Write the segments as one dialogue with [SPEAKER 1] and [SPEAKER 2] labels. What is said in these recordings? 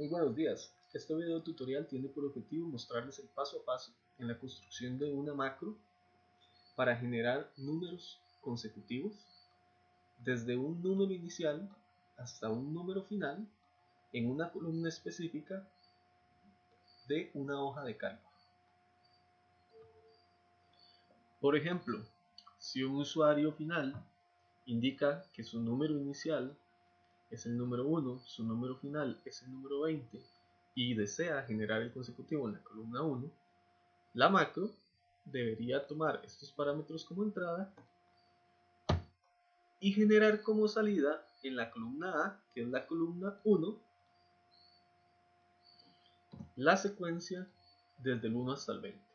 [SPEAKER 1] Muy buenos días. Este video tutorial tiene por objetivo mostrarles el paso a paso en la construcción de una macro para generar números consecutivos desde un número inicial hasta un número final en una columna específica de una hoja de cálculo. Por ejemplo, si un usuario final indica que su número inicial es el número 1, su número final es el número 20 y desea generar el consecutivo en la columna 1, la macro debería tomar estos parámetros como entrada y generar como salida en la columna A, que es la columna 1, la secuencia desde el 1 hasta el 20.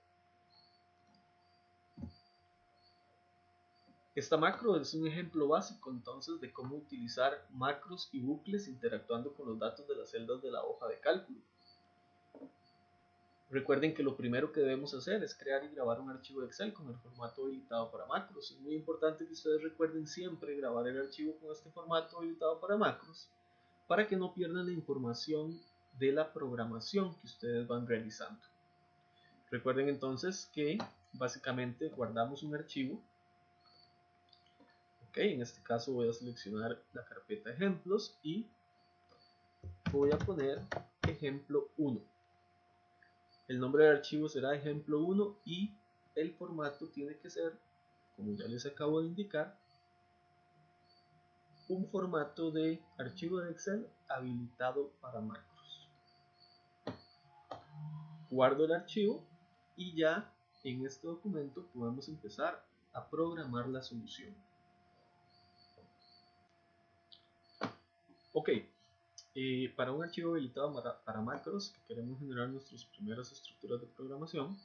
[SPEAKER 1] Esta macro es un ejemplo básico entonces de cómo utilizar macros y bucles interactuando con los datos de las celdas de la hoja de cálculo. Recuerden que lo primero que debemos hacer es crear y grabar un archivo de Excel con el formato habilitado para macros. Es muy importante que ustedes recuerden siempre grabar el archivo con este formato habilitado para macros para que no pierdan la información de la programación que ustedes van realizando. Recuerden entonces que básicamente guardamos un archivo. En este caso voy a seleccionar la carpeta ejemplos y voy a poner ejemplo 1. El nombre del archivo será ejemplo 1 y el formato tiene que ser, como ya les acabo de indicar, un formato de archivo de Excel habilitado para macros. Guardo el archivo y ya en este documento podemos empezar a programar la solución. Ok, para un archivo habilitado para macros que queremos generar nuestras primeras estructuras de programación,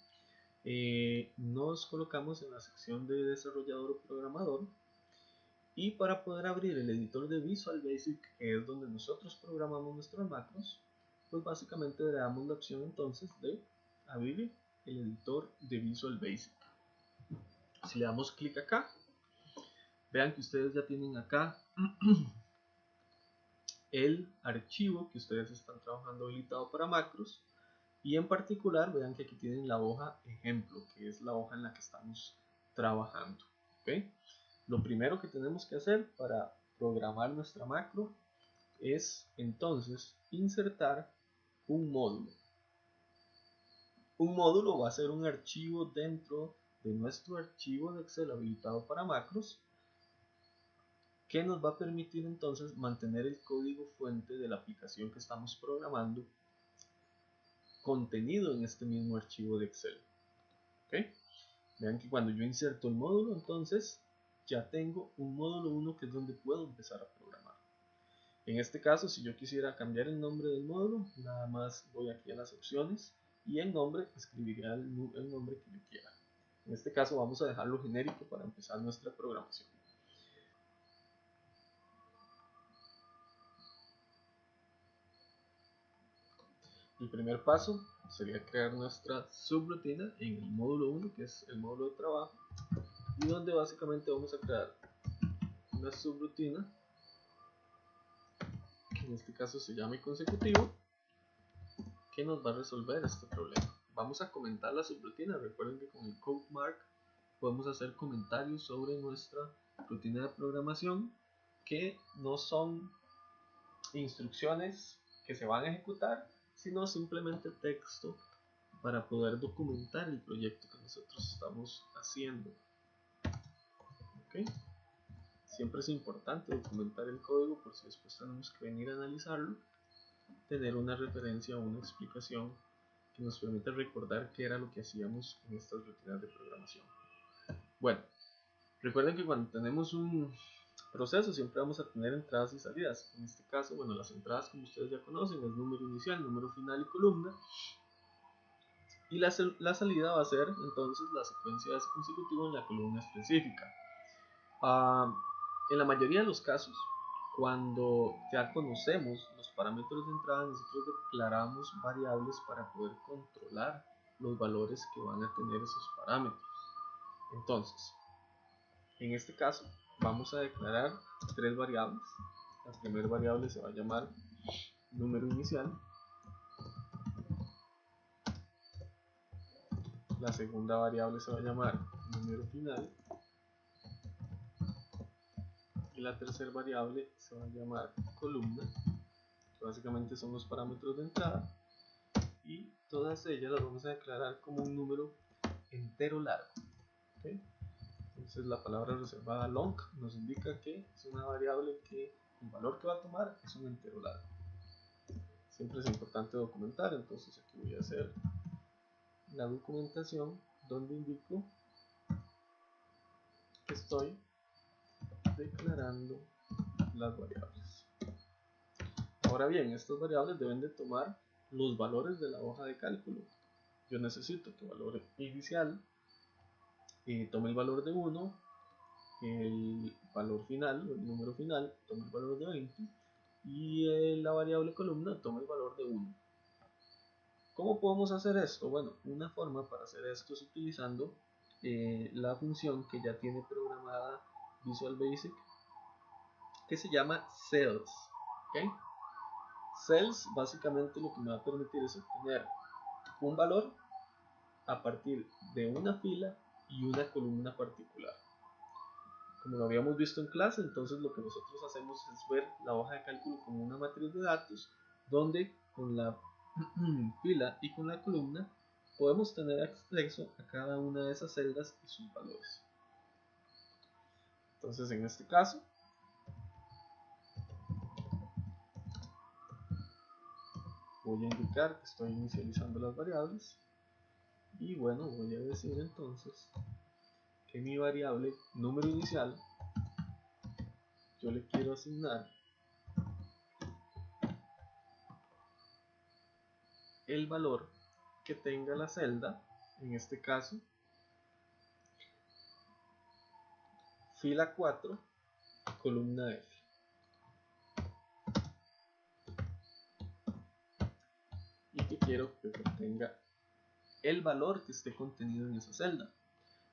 [SPEAKER 1] nos colocamos en la sección de desarrollador o programador y para poder abrir el editor de Visual Basic, que es donde nosotros programamos nuestros macros, pues básicamente le damos la opción entonces de abrir el editor de Visual Basic. Si le damos clic acá, vean que ustedes ya tienen acá el archivo que ustedes están trabajando habilitado para macros, y en particular vean que aquí tienen la hoja ejemplo, que es la hoja en la que estamos trabajando. ¿Okay? Lo primero que tenemos que hacer para programar nuestra macro es entonces insertar un módulo. Un módulo va a ser un archivo dentro de nuestro archivo de Excel habilitado para macros, que nos va a permitir entonces mantener el código fuente de la aplicación que estamos programando contenido en este mismo archivo de Excel. ¿Okay? Vean que cuando yo inserto el módulo, entonces ya tengo un módulo 1 que es donde puedo empezar a programar. En este caso, si yo quisiera cambiar el nombre del módulo, nada más voy aquí a las opciones y el nombre escribiría el nombre que yo quiera. En este caso vamos a dejarlo genérico para empezar nuestra programación. El primer paso sería crear nuestra subrutina en el módulo 1, que es el módulo de trabajo, y donde básicamente vamos a crear una subrutina que en este caso se llame consecutivo, que nos va a resolver este problema. Vamos a comentar la subrutina. Recuerden que con el code mark podemos hacer comentarios sobre nuestra rutina de programación que no son instrucciones que se van a ejecutar, sino simplemente texto para poder documentar el proyecto que nosotros estamos haciendo. ¿Okay? Siempre es importante documentar el código por si después tenemos que venir a analizarlo, tener una referencia o una explicación que nos permite recordar qué era lo que hacíamos en estas rutinas de programación. Bueno, recuerden que cuando tenemos un proceso siempre vamos a tener entradas y salidas. En este caso, bueno, las entradas, como ustedes ya conocen, es número inicial, número final y columna. Y la salida va a ser entonces la secuencia de ese consecutivo en la columna específica. En la mayoría de los casos, cuando ya conocemos los parámetros de entrada, nosotros declaramos variables para poder controlar los valores que van a tener esos parámetros. Entonces, en este caso, vamos a declarar tres variables. La primera variable se va a llamar número inicial, la segunda variable se va a llamar número final y la tercera variable se va a llamar columna, que básicamente son los parámetros de entrada, y todas ellas las vamos a declarar como un número entero largo. ¿Okay? Entonces la palabra reservada long nos indica que es una variable que el valor que va a tomar es un entero largo. Siempre es importante documentar, entonces aquí voy a hacer la documentación donde indico que estoy declarando las variables. Ahora bien, estas variables deben de tomar los valores de la hoja de cálculo. Yo necesito que el valor inicial tome el valor de 1, el valor final, o el número final, tome el valor de 20 y la variable columna toma el valor de 1. ¿Cómo podemos hacer esto? Bueno, una forma para hacer esto es utilizando la función que ya tiene programada Visual Basic, que se llama cells. ¿Okay? Cells básicamente lo que me va a permitir es obtener un valor a partir de una fila y una columna particular. Como lo habíamos visto en clase, entonces lo que nosotros hacemos es ver la hoja de cálculo como una matriz de datos, donde con la fila y con la columna podemos tener acceso a cada una de esas celdas y sus valores. Entonces en este caso voy a indicar que estoy inicializando las variables y bueno, voy a decir entonces que mi variable número inicial yo le quiero asignar el valor que tenga la celda, en este caso fila 4, columna F. Y que quiero que contenga el valor que esté contenido en esa celda.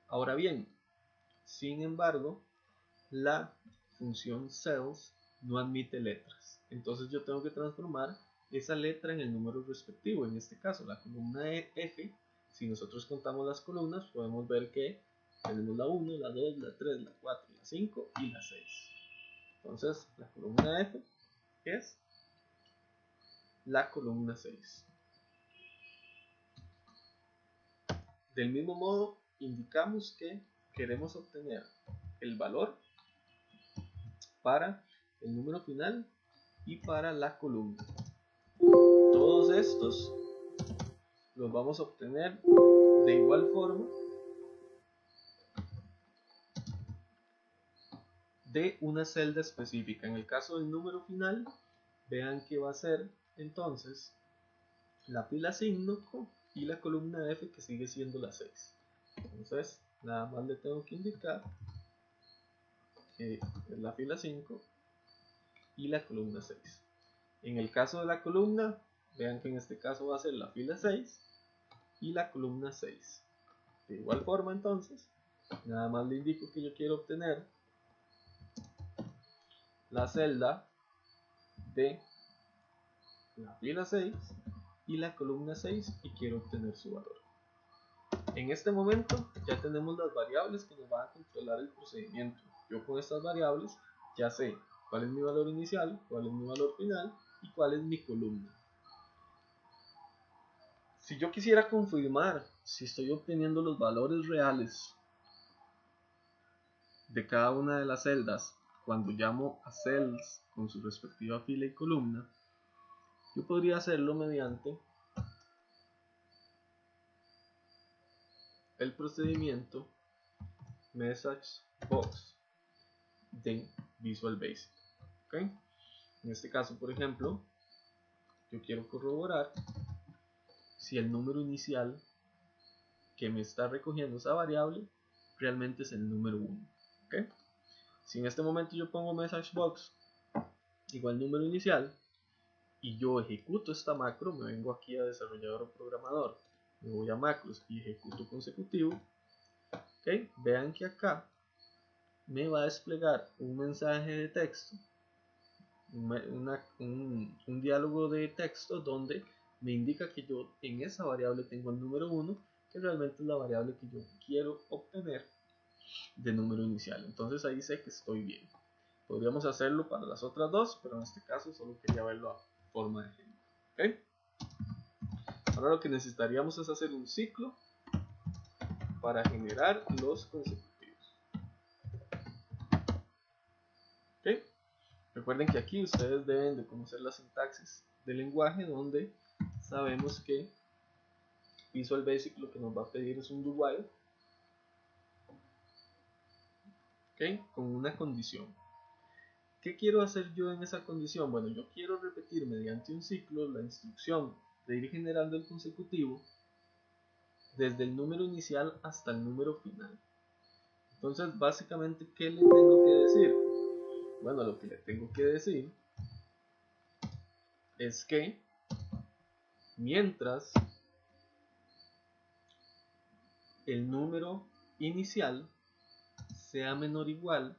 [SPEAKER 1] Ahora bien, sin embargo, la función cells no admite letras. Entonces yo tengo que transformar esa letra en el número respectivo. En este caso, la columna F, si nosotros contamos las columnas, podemos ver que tenemos la 1, la 2, la 3, la 4, la 5 y la 6. Entonces, la columna F es la columna 6. Del mismo modo, indicamos que queremos obtener el valor para el número final y para la columna. Todos estos los vamos a obtener de igual forma de una celda específica. En el caso del número final, vean que va a ser entonces la fila 5 y la columna F, que sigue siendo la 6. Entonces nada más le tengo que indicar que es la fila 5 y la columna 6. En el caso de la columna, vean que en este caso va a ser la fila 6 y la columna 6. De igual forma entonces, nada más le indico que yo quiero obtener la celda de la fila 6 y la columna 6 y quiero obtener su valor. En este momento ya tenemos las variables que nos van a controlar el procedimiento. Yo con estas variables ya sé cuál es mi valor inicial, cuál es mi valor final y cuál es mi columna. Si yo quisiera confirmar si estoy obteniendo los valores reales de cada una de las celdas cuando llamo a cells con su respectiva fila y columna, yo podría hacerlo mediante el procedimiento MessageBox de Visual Basic. ¿Okay? En este caso, por ejemplo, yo quiero corroborar si el número inicial que me está recogiendo esa variable realmente es el número 1. ¿Okay? Si en este momento yo pongo MessageBox igual número inicial y yo ejecuto esta macro, me vengo aquí a desarrollador o programador, me voy a macros y ejecuto consecutivo, ¿okay? Vean que acá me va a desplegar un mensaje de texto, un diálogo de texto donde me indica que yo en esa variable tengo el número 1 que realmente es la variable que yo quiero obtener de número inicial. Entonces ahí sé que estoy bien. Podríamos hacerlo para las otras dos, pero en este caso solo quería verlo a forma de ejemplo. ¿Okay? Ahora lo que necesitaríamos es hacer un ciclo para generar los consecutivos. ¿Okay? Recuerden que aquí ustedes deben de conocer la sintaxis del lenguaje, donde sabemos que Visual Basic lo que nos va a pedir es un do while, ¿okay? Con una condición. ¿Qué quiero hacer yo en esa condición? Bueno, yo quiero repetir mediante un ciclo la instrucción de ir generando el consecutivo desde el número inicial hasta el número final. Entonces, básicamente, ¿qué le tengo que decir? Bueno, lo que le tengo que decir es que mientras el número inicial sea menor o igual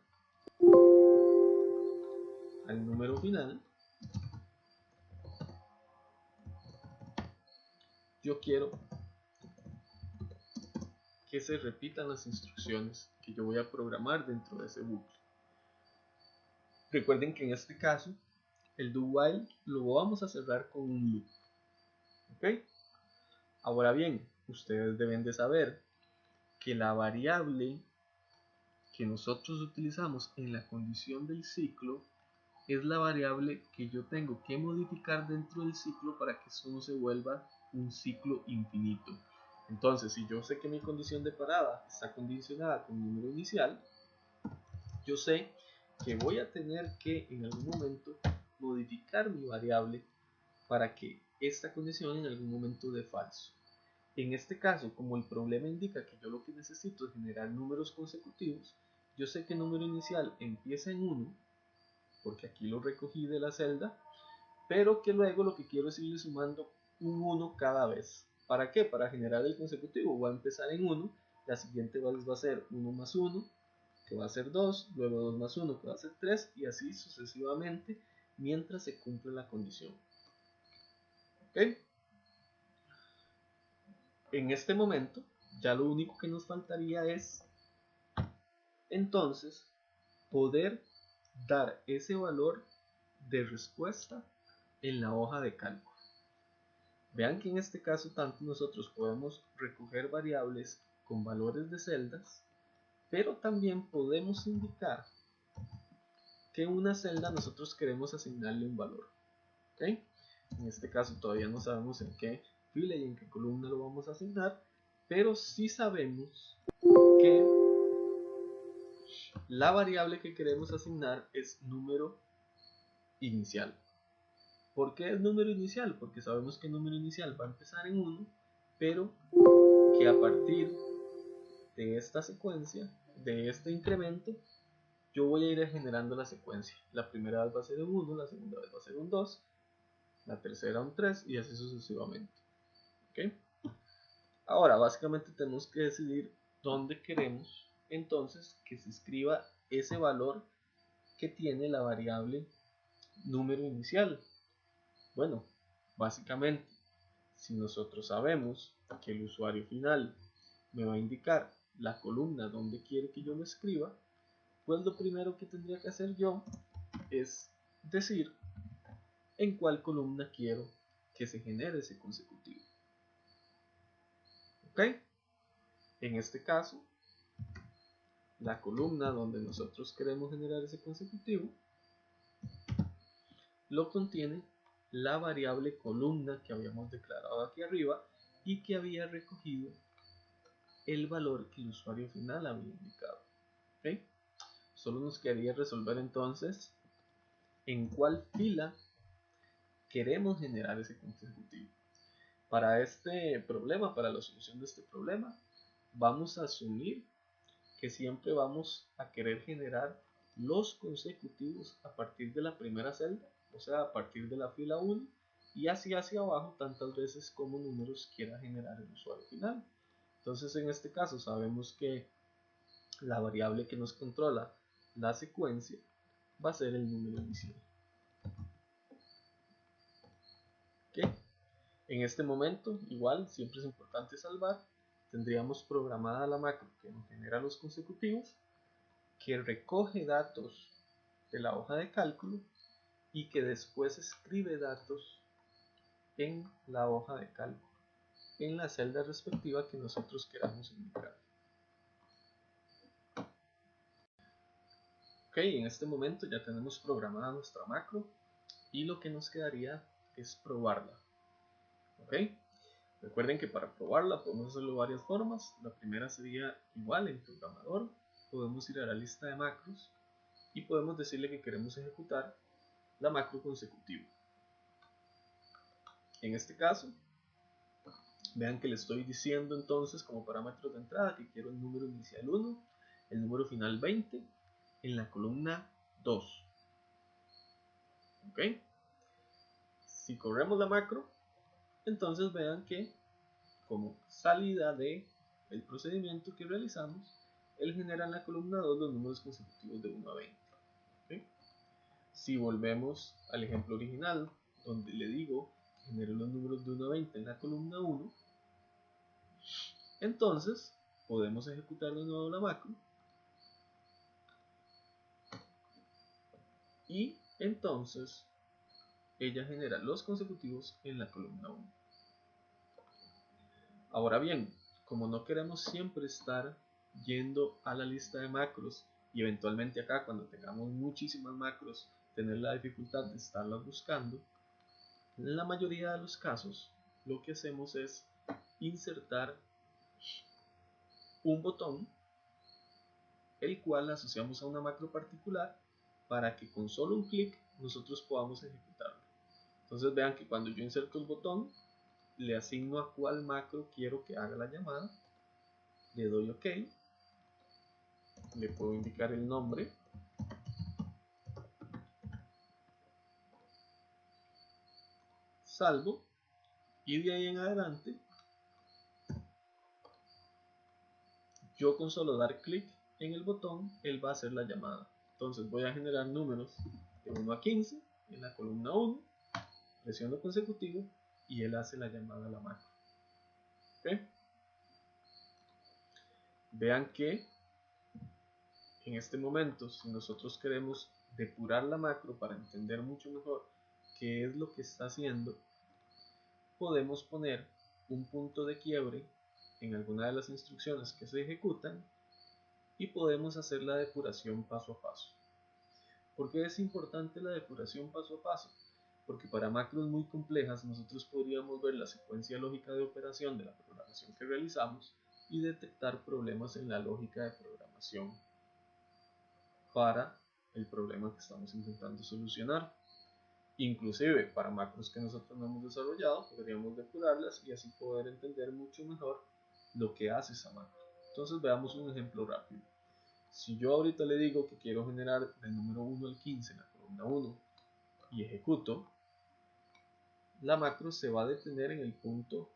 [SPEAKER 1] al número final, yo quiero que se repitan las instrucciones que yo voy a programar dentro de ese bucle. Recuerden que en este caso el do while lo vamos a cerrar con un loop. ¿Okay? Ahora bien, ustedes deben de saber que la variable que nosotros utilizamos en la condición del ciclo es la variable que yo tengo que modificar dentro del ciclo para que eso no se vuelva un ciclo infinito. Entonces, si yo sé que mi condición de parada está condicionada con un número inicial, yo sé que voy a tener que en algún momento modificar mi variable para que esta condición en algún momento dé falso. En este caso, como el problema indica que yo lo que necesito es generar números consecutivos, yo sé que el número inicial empieza en 1, porque aquí lo recogí de la celda, pero que luego lo que quiero es irle sumando un 1 cada vez. ¿Para qué? Para generar el consecutivo. Voy a empezar en 1, la siguiente vez va a ser 1 más 1, que va a ser 2, luego 2 más 1, que va a ser 3, y así sucesivamente mientras se cumple la condición. ¿Ok? En este momento, ya lo único que nos faltaría es entonces poder dar ese valor de respuesta en la hoja de cálculo. Vean que en este caso tanto nosotros podemos recoger variables con valores de celdas, pero también podemos indicar que una celda nosotros queremos asignarle un valor. ¿Okay? En este caso todavía no sabemos en qué fila y en qué columna lo vamos a asignar, pero sí sabemos que la variable que queremos asignar es número inicial. ¿Por qué es número inicial? Porque sabemos que el número inicial va a empezar en 1, pero que a partir de esta secuencia, de este incremento, yo voy a ir generando la secuencia. La primera vez va a ser un 1, la segunda vez va a ser un 2, la tercera un 3 y así sucesivamente. ¿Okay? Ahora, básicamente tenemos que decidir dónde queremos entonces que se escriba ese valor que tiene la variable número inicial. Bueno, básicamente, si nosotros sabemos que el usuario final me va a indicar la columna donde quiere que yo lo escriba, pues lo primero que tendría que hacer yo es decir en cuál columna quiero que se genere ese consecutivo. ¿Ok? En este caso, la columna donde nosotros queremos generar ese consecutivo lo contiene la variable columna que habíamos declarado aquí arriba y que había recogido el valor que el usuario final había indicado. ¿Okay? Solo nos quedaría resolver entonces en cuál fila queremos generar ese consecutivo. Para este problema, para la solución de este problema, vamos a asumir que siempre vamos a querer generar los consecutivos a partir de la primera celda, o sea, a partir de la fila 1 y así hacia abajo tantas veces como números quiera generar el usuario final. Entonces en este caso sabemos que la variable que nos controla la secuencia va a ser el número inicial. ¿Okay? En este momento, igual, siempre es importante salvar. tendríamos programada la macro que nos genera los consecutivos, que recoge datos de la hoja de cálculo y que después escribe datos en la hoja de cálculo, en la celda respectiva que nosotros queramos indicar. Ok, en este momento ya tenemos programada nuestra macro y lo que nos quedaría es probarla. Ok, recuerden que para probarla podemos hacerlo de varias formas. La primera sería igual en programador, podemos ir a la lista de macros y podemos decirle que queremos ejecutar la macro consecutiva. En este caso, vean que le estoy diciendo entonces como parámetros de entrada que quiero el número inicial 1, el número final 20 en la columna 2. ¿Ok? Si corremos la macro, entonces vean que como salida del procedimiento que realizamos, él genera en la columna 2 los números consecutivos de 1 a 20. ¿Ok? Si volvemos al ejemplo original, donde le digo que genere los números de 1 a 20 en la columna 1, entonces podemos ejecutar de nuevo la macro y entonces ella genera los consecutivos en la columna 1. Ahora bien, como no queremos siempre estar yendo a la lista de macros y eventualmente acá cuando tengamos muchísimas macros tener la dificultad de estarlas buscando, en la mayoría de los casos lo que hacemos es insertar un botón el cual asociamos a una macro particular para que con solo un clic nosotros podamos ejecutarlo. Entonces vean que cuando yo inserto el botón, le asigno a cuál macro quiero que haga la llamada, le doy OK, le puedo indicar el nombre, salvo, y de ahí en adelante, yo con solo dar clic en el botón, él va a hacer la llamada. Entonces voy a generar números de 1 a 15 en la columna 1, presiono consecutivo y él hace la llamada a la macro. ¿Okay? Vean que en este momento, si nosotros queremos depurar la macro para entender mucho mejor qué es lo que está haciendo, podemos poner un punto de quiebre en alguna de las instrucciones que se ejecutan y podemos hacer la depuración paso a paso. ¿Por qué es importante la depuración paso a paso? Porque para macros muy complejas nosotros podríamos ver la secuencia lógica de operación de la programación que realizamos y detectar problemas en la lógica de programación para el problema que estamos intentando solucionar. Inclusive para macros que nosotros no hemos desarrollado podríamos depurarlas y así poder entender mucho mejor lo que hace esa macro. Entonces veamos un ejemplo rápido. Si yo ahorita le digo que quiero generar del número 1 al 15 en la columna 1 y ejecuto, la macro se va a detener en el punto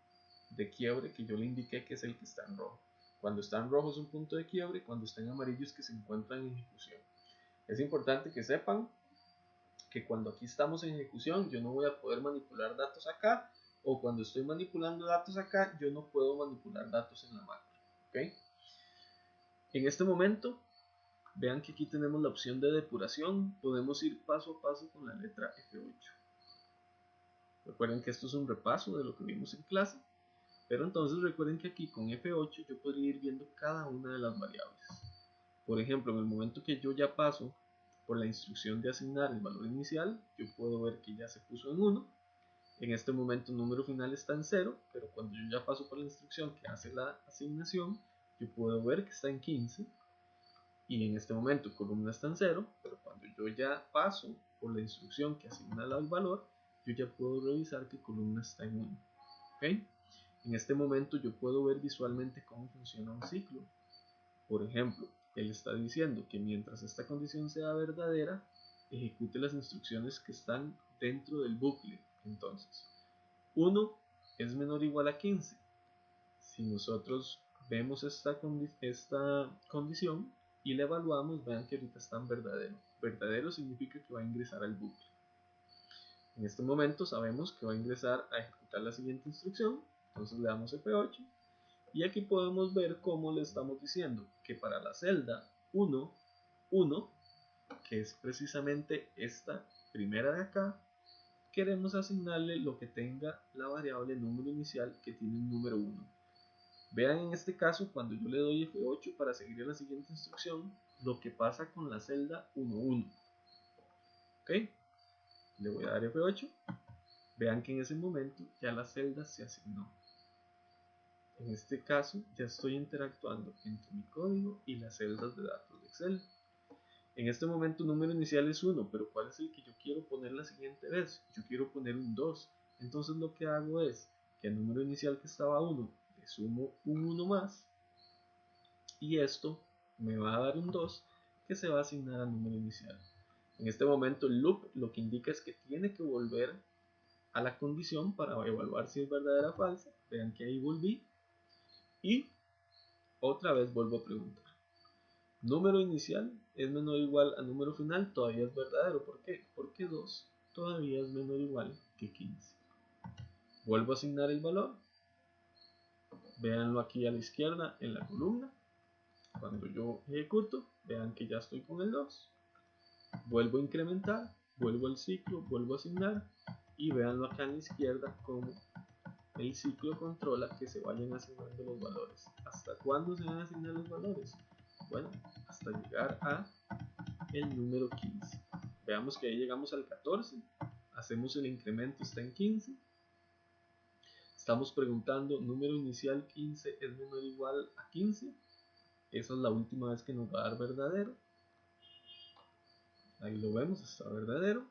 [SPEAKER 1] de quiebre que yo le indiqué que es el que está en rojo. Cuando está en rojo es un punto de quiebre, cuando está en amarillo es que se encuentra en ejecución. Es importante que sepan que cuando aquí estamos en ejecución yo no voy a poder manipular datos acá, o cuando estoy manipulando datos acá yo no puedo manipular datos en la macro. ¿Okay? En este momento vean que aquí tenemos la opción de depuración, podemos ir paso a paso con la letra F8. Recuerden que esto es un repaso de lo que vimos en clase, pero entonces recuerden que aquí con F8 yo podría ir viendo cada una de las variables. Por ejemplo, en el momento que yo ya paso por la instrucción de asignar el valor inicial, yo puedo ver que ya se puso en 1. En este momento el número final está en 0, pero cuando yo ya paso por la instrucción que hace la asignación, yo puedo ver que está en 15. Y en este momento columna está en 0, pero cuando yo ya paso por la instrucción que asigna el valor, yo ya puedo revisar que columna está en 1. ¿Okay? En este momento yo puedo ver visualmente cómo funciona un ciclo. Por ejemplo, él está diciendo que mientras esta condición sea verdadera, ejecute las instrucciones que están dentro del bucle. Entonces, 1 es menor o igual a 15. Si nosotros vemos esta condición y la evaluamos, vean que ahorita está en verdadero. Verdadero significa que va a ingresar al bucle. En este momento sabemos que va a ingresar a ejecutar la siguiente instrucción, entonces le damos F8 Y aquí podemos ver cómo le estamos diciendo que para la celda 1, 1, que es precisamente esta primera de acá, queremos asignarle lo que tenga la variable número inicial que tiene un número 1. Vean en este caso, cuando yo le doy F8 para seguir a la siguiente instrucción, lo que pasa con la celda 1, 1. ¿Ok? Le voy a dar F8. Vean que en ese momento ya la celda se asignó. En este caso ya estoy interactuando entre mi código y las celdas de datos de Excel. En este momento el número inicial es 1, pero ¿cuál es el que yo quiero poner la siguiente vez? Yo quiero poner un 2. Entonces lo que hago es que al número inicial que estaba 1 le sumo un 1 más, y esto me va a dar un 2 que se va a asignar al número inicial. En este momento el loop lo que indica es que tiene que volver a la condición para evaluar si es verdadera o falsa. Vean que ahí volví y otra vez vuelvo a preguntar. Número inicial es menor o igual a número final, todavía es verdadero. ¿Por qué? Porque 2 todavía es menor o igual que 15. Vuelvo a asignar el valor. Véanlo aquí a la izquierda en la columna. Cuando yo ejecuto, vean que ya estoy con el 2. Vuelvo a incrementar, vuelvo al ciclo, vuelvo a asignar y véanlo acá a la izquierda como el ciclo controla que se vayan asignando los valores. ¿Hasta cuándo se van a asignar los valores? Bueno, hasta llegar a el número 15. Veamos que ahí llegamos al 14, hacemos el incremento, está en 15. Estamos preguntando, número inicial 15 es menor o igual a 15. Esa es la última vez que nos va a dar verdadero. Ahí lo vemos, está verdadero.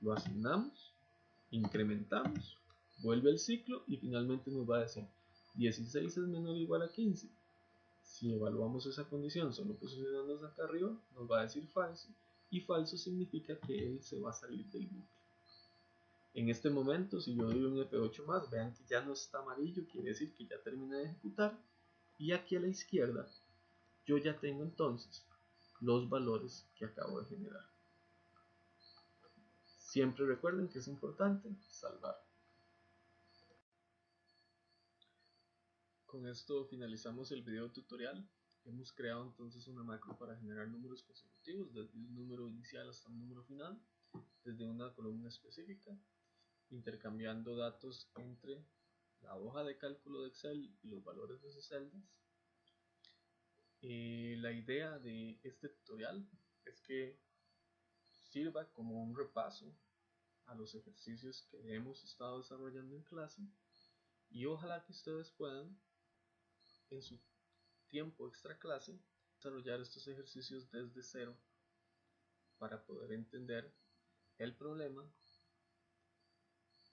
[SPEAKER 1] Lo asignamos, incrementamos, vuelve el ciclo y finalmente nos va a decir 16 es menor o igual a 15. Si evaluamos esa condición solo posicionándonos acá arriba, nos va a decir falso, y falso significa que él se va a salir del bucle. En este momento, si yo doy un F8 más, vean que ya no está amarillo, quiere decir que ya terminé de ejecutar, y aquí a la izquierda yo ya tengo entonces los valores que acabo de generar. Siempre recuerden que es importante salvar. Con esto finalizamos el video tutorial. Hemos creado entonces una macro para generar números consecutivos desde un número inicial hasta un número final, desde una columna específica, intercambiando datos entre la hoja de cálculo de Excel y los valores de sus celdas. La idea de este tutorial es que sirva como un repaso a los ejercicios que hemos estado desarrollando en clase, y ojalá que ustedes puedan en su tiempo extra clase desarrollar estos ejercicios desde cero para poder entender el problema,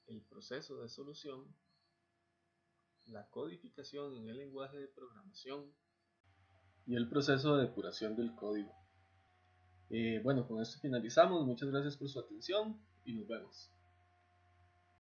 [SPEAKER 1] el proceso de solución, la codificación en el lenguaje de programación y el proceso de depuración del código. Bueno, con esto finalizamos. Muchas gracias por su atención y nos vemos.